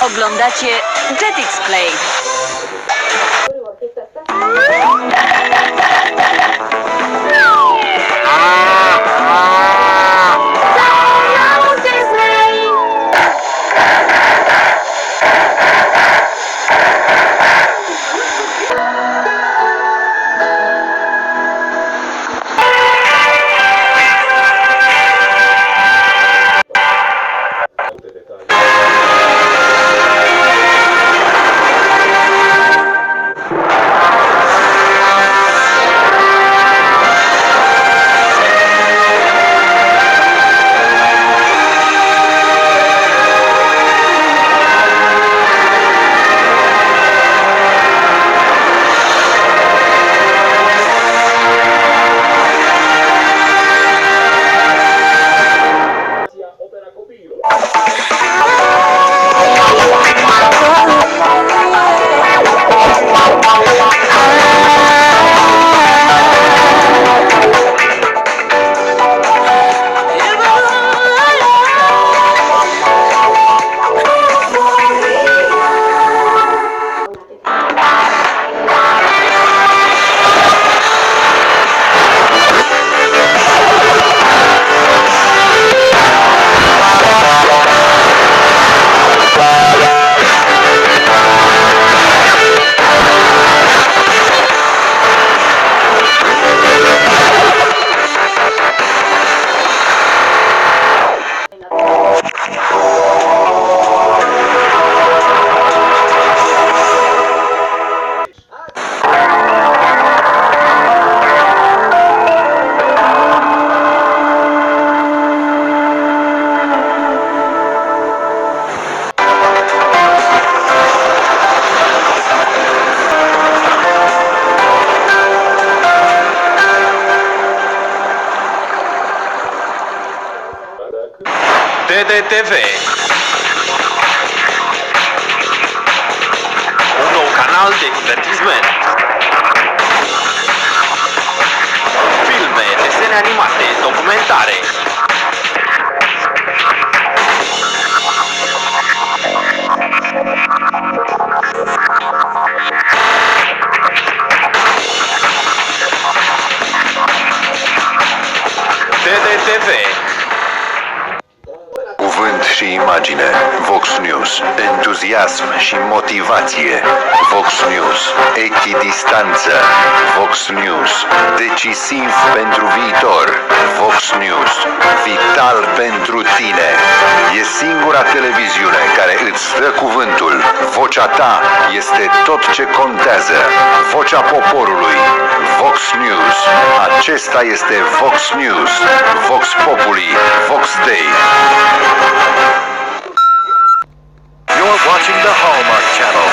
Oglądacie Jetix Play. TDTV, un nou canal de divertisment. Filme, desene animate, documentare. TDTV. Cuvânt și imagine. Vox News. Entuziasm și motivație. Vox News. Echidistanță. Vox News. Decisiv pentru viitor. Vox News. Vital pentru tine. E singura televiziune care îți dă cuvântul. Vocea ta este tot ce contează. Vocea poporului. Vox News. Acesta este Vox News. Vox Populi. Vox Dei. You're watching the Hallmark Channel.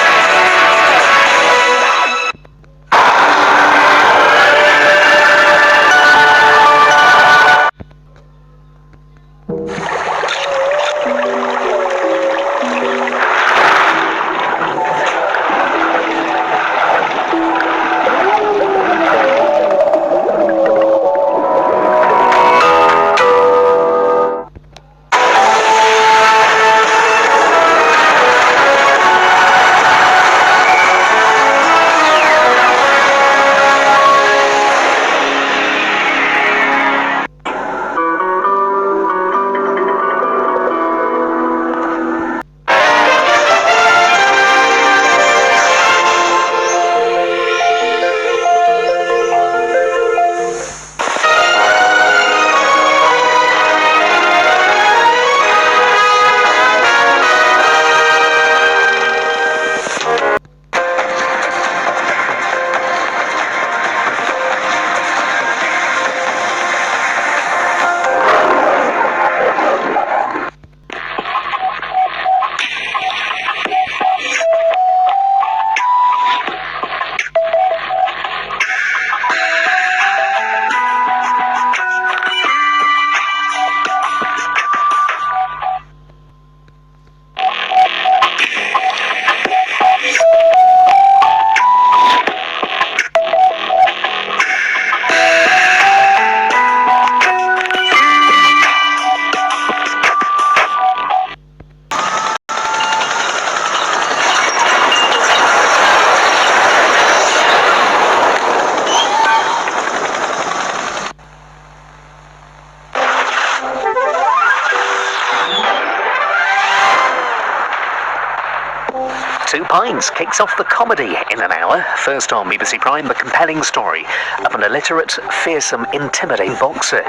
Two Pints kicks off the comedy in an hour. First on BBC Prime, the compelling story of an illiterate, fearsome, intimidating boxer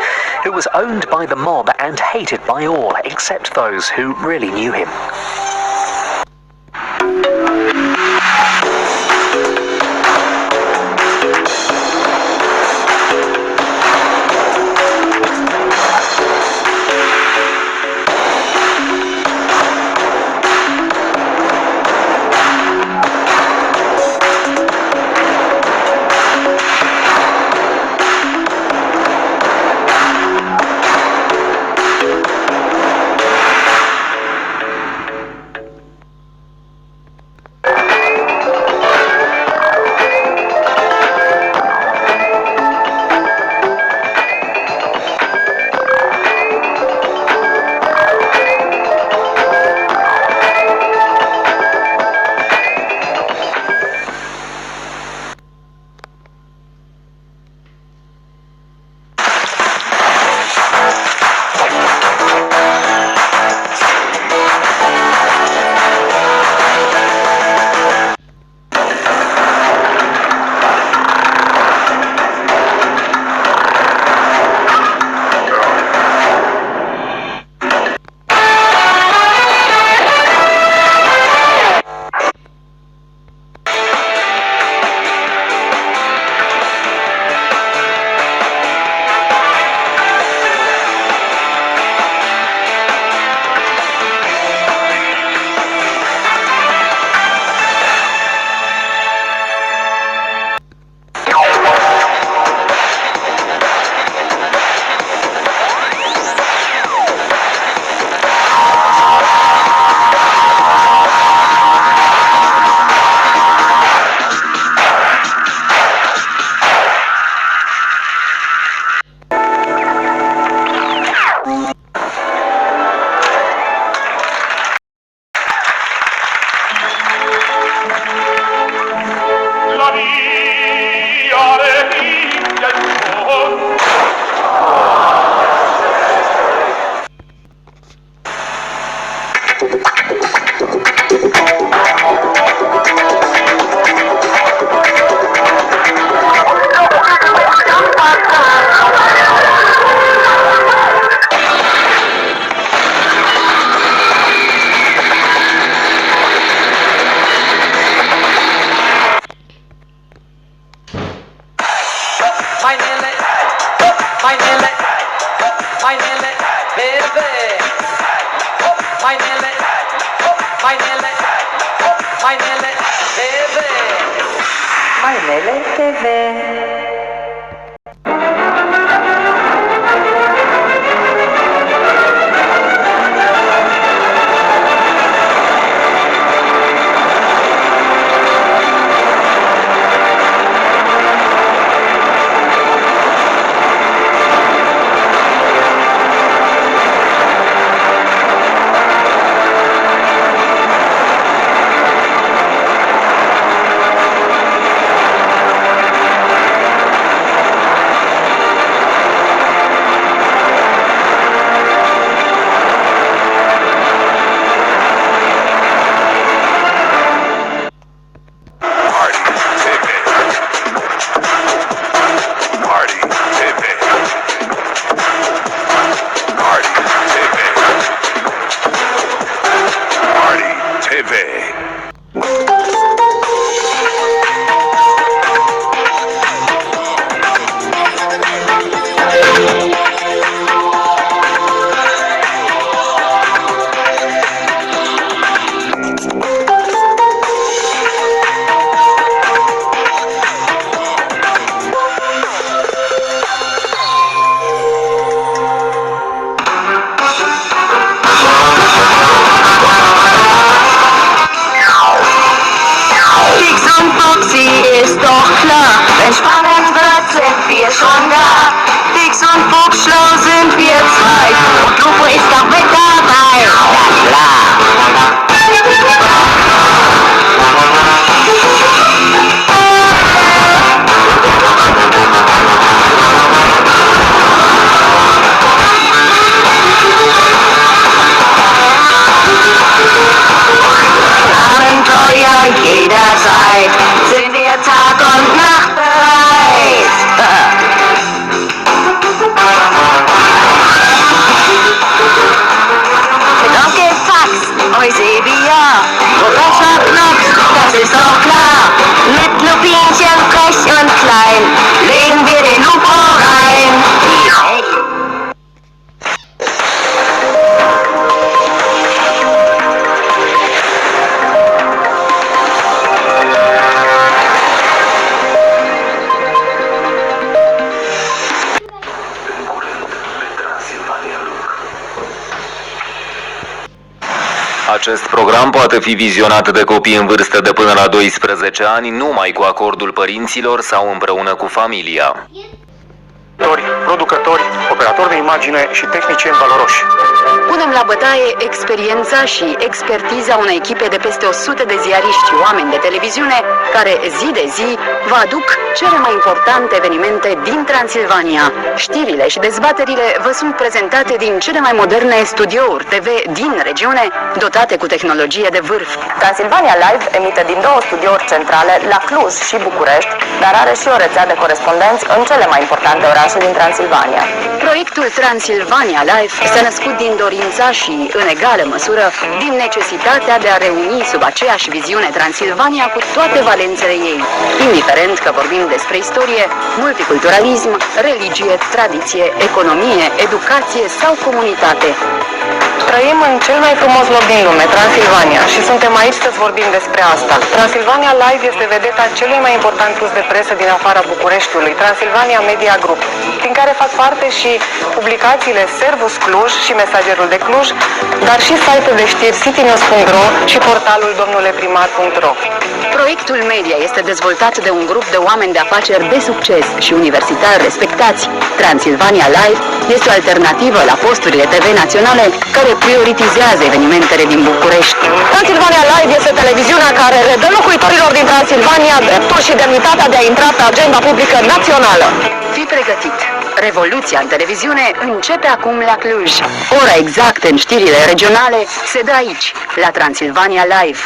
who was owned by the mob and hated by all except those who really knew him. Mainele TV. Spannend wird, sind wir schon da. Fix und fuchsschlau sind wir zwei. Und Lupo ist auch mit dabei. Na klar. Abenteuer Acest program poate fi vizionat de copii în vârstă de până la 12 ani numai cu acordul părinților sau împreună cu familia. Producători, operatori de imagine și tehnicieni valoroși. Punem la bătaie experiența și expertiza unei echipe de peste 100 de ziariști, oameni de televiziune, care zi de zi vă aduc cele mai importante evenimente din Transilvania. Știrile și dezbaterile vă sunt prezentate din cele mai moderne studiouri TV din regiune, dotate cu tehnologie de vârf. Transilvania Live emite din două studiouri centrale la Cluj și București, dar are și o rețea de corespondenți în cele mai importante orașe din Transilvania. Proiectul Transilvania Live s-a născut din dorința și, în egală măsură, din necesitatea de a reuni sub aceeași viziune Transilvania cu toate valențele ei, indiferent că vorbim despre istorie, multiculturalism, religie, tradiție, economie, educație sau comunitate. Trăim în cel mai frumos loc din lume, Transilvania, și suntem aici să vorbim despre asta. Transilvania Live este vedeta celui mai important plus de presă din afara Bucureștiului, Transilvania Media Group, din care fac parte și publicațiile Servus Cluj și Mesagerul de Cluj, dar și site-ul de știri citynews.ro și portalul domnuleprimar.ro. Proiectul media este dezvoltat de un grup de oameni de afaceri de succes și universitari respectați. Transilvania Live este o alternativă la posturile TV naționale care prioritizează evenimentele din București. Transilvania Live este televiziunea care redă locuitorilor din Transilvania dreptul și demnitatea de a intra pe agenda publică națională. Fii pregătit! Revoluția în televiziune începe acum la Cluj. Ora exactă în știrile regionale se dă aici, la Transilvania Live.